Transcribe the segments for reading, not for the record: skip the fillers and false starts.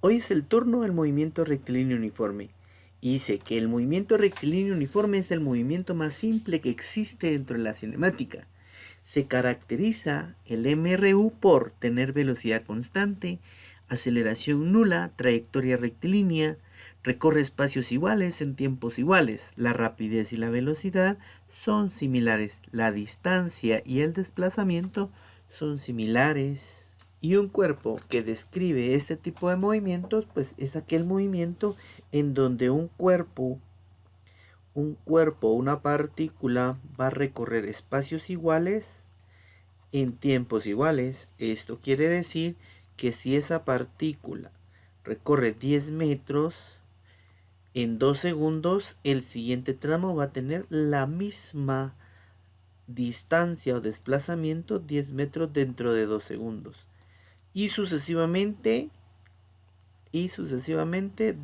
Hoy es el turno del movimiento rectilíneo uniforme. Y dice que el movimiento rectilíneo uniforme es el movimiento más simple que existe dentro de la cinemática. Se caracteriza el MRU por tener velocidad constante, aceleración nula, trayectoria rectilínea, recorre espacios iguales en tiempos iguales. La rapidez y la velocidad son similares. La distancia y el desplazamiento son similares. Y un cuerpo que describe este tipo de movimientos, pues es aquel movimiento en donde una partícula va a recorrer espacios iguales en tiempos iguales. Esto quiere decir que si esa partícula recorre 10 metros en 2 segundos, el siguiente tramo va a tener la misma distancia o desplazamiento 10 metros dentro de 2 segundos. Y sucesivamente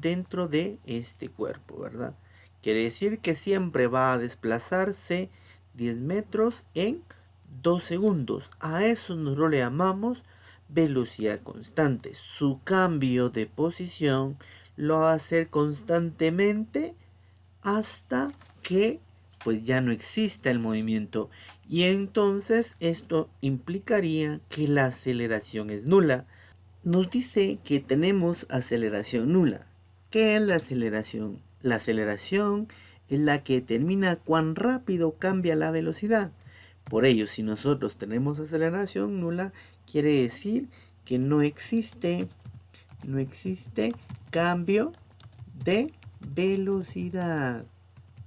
dentro de este cuerpo, ¿verdad? Quiere decir que siempre va a desplazarse 10 metros en 2 segundos. A eso nosotros le llamamos velocidad constante. Su cambio de posición lo va a hacer constantemente hasta que pues ya no exista el movimiento, y entonces esto implicaría que la aceleración es nula. Nos dice que tenemos aceleración nula. ¿Qué es la aceleración? La aceleración es la que determina cuán rápido cambia la velocidad. Por ello, si nosotros tenemos aceleración nula, quiere decir que no existe cambio de velocidad,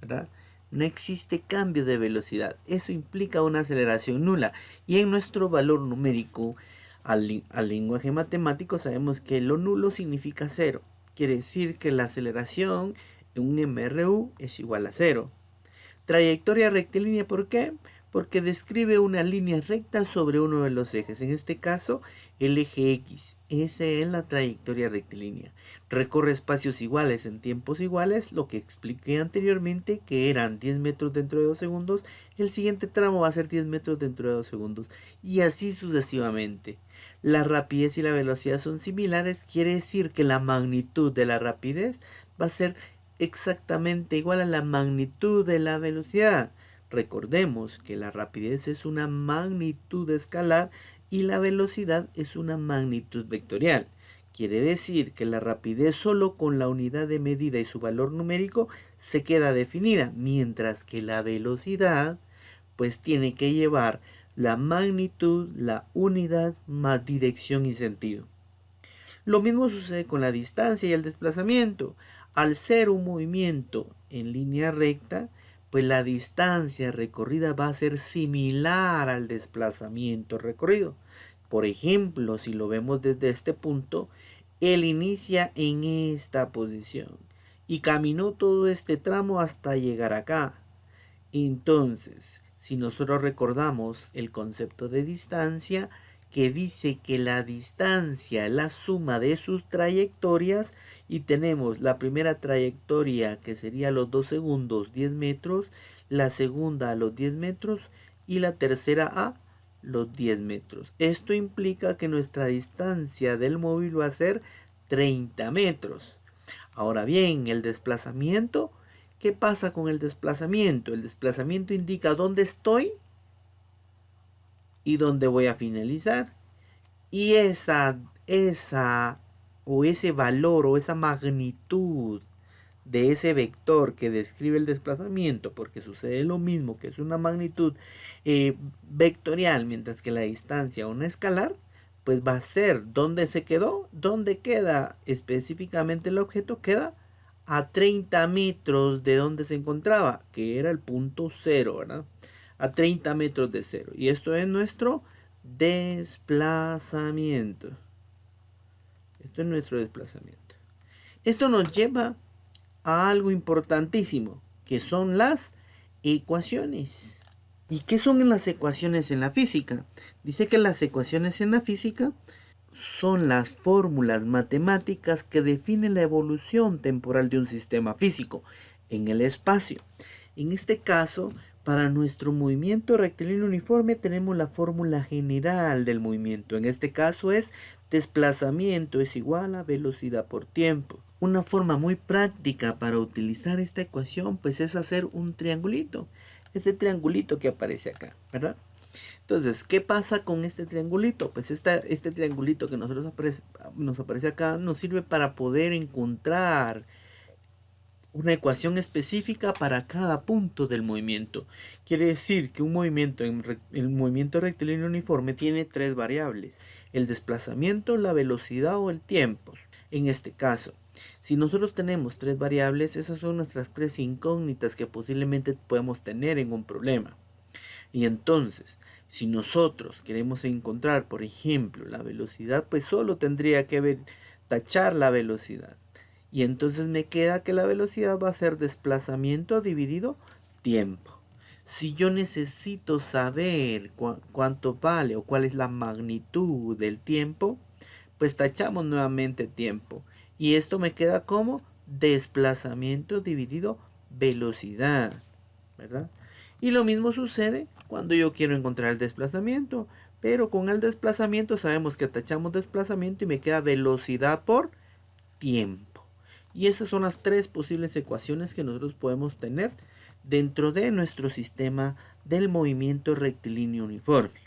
¿verdad? No existe cambio de velocidad. Eso implica una aceleración nula. Y en nuestro valor numérico, al lenguaje matemático, sabemos que lo nulo significa cero. Quiere decir que la aceleración en un MRU es igual a cero. Trayectoria rectilínea, ¿por qué? Porque describe una línea recta sobre uno de los ejes, en este caso el eje X. Esa es la trayectoria rectilínea. Recorre espacios iguales en tiempos iguales, lo que expliqué anteriormente, que eran 10 metros dentro de 2 segundos. El siguiente tramo va a ser 10 metros dentro de 2 segundos, y así sucesivamente. La rapidez y la velocidad son similares, quiere decir que la magnitud de la rapidez va a ser exactamente igual a la magnitud de la velocidad. Recordemos que la rapidez es una magnitud escalar y la velocidad es una magnitud vectorial. Quiere decir que la rapidez solo con la unidad de medida y su valor numérico se queda definida, mientras que la velocidad pues tiene que llevar la magnitud, la unidad más dirección y sentido. Lo mismo sucede con la distancia y el desplazamiento. Al ser un movimiento en línea recta, pues la distancia recorrida va a ser similar al desplazamiento recorrido. Por ejemplo, si lo vemos desde este punto, él inicia en esta posición y caminó todo este tramo hasta llegar acá. Entonces, si nosotros recordamos el concepto de distancia, que dice que la distancia es la suma de sus trayectorias, y tenemos la primera trayectoria que sería a los 2 segundos 10 metros, la segunda a los 10 metros y la tercera a los 10 metros. Esto implica que nuestra distancia del móvil va a ser 30 metros. Ahora bien, el desplazamiento, ¿qué pasa con el desplazamiento? El desplazamiento indica dónde estoy y dónde voy a finalizar. Y ese valor o esa magnitud de ese vector que describe el desplazamiento, porque sucede lo mismo, que es una magnitud vectorial, mientras que la distancia una escalar, pues va a ser dónde se quedó, dónde queda específicamente el objeto, queda a 30 metros de donde se encontraba, que era el punto cero, ¿verdad? A 30 metros de cero. Y esto es nuestro desplazamiento. Esto es nuestro desplazamiento. Esto nos lleva a algo importantísimo, que son las ecuaciones. ¿Y qué son las ecuaciones en la física? Dice que las ecuaciones en la física son las fórmulas matemáticas que definen la evolución temporal de un sistema físico en el espacio. En este caso, Para nuestro movimiento rectilíneo uniforme tenemos la fórmula general del movimiento. En este caso es desplazamiento es igual a velocidad por tiempo. Una forma muy práctica para utilizar esta ecuación pues es hacer un triangulito. Este triangulito que aparece acá, ¿verdad? Entonces, ¿qué pasa con este triangulito? Pues este triangulito que nos aparece acá nos sirve para poder encontrar una ecuación específica para cada punto del movimiento. Quiere decir que un movimiento el movimiento rectilíneo uniforme tiene tres variables: el desplazamiento, la velocidad o el tiempo. En este caso, si nosotros tenemos tres variables, esas son nuestras tres incógnitas que posiblemente podemos tener en un problema. Y entonces, si nosotros queremos encontrar, por ejemplo, la velocidad, pues solo tendría que tachar la velocidad. Y entonces me queda que la velocidad va a ser desplazamiento dividido tiempo. Si yo necesito saber cuánto vale o cuál es la magnitud del tiempo, pues tachamos nuevamente tiempo. Y esto me queda como desplazamiento dividido velocidad, ¿verdad? Y lo mismo sucede cuando yo quiero encontrar el desplazamiento. Pero con el desplazamiento sabemos que tachamos desplazamiento y me queda velocidad por tiempo. Y esas son las tres posibles ecuaciones que nosotros podemos tener dentro de nuestro sistema del movimiento rectilíneo uniforme.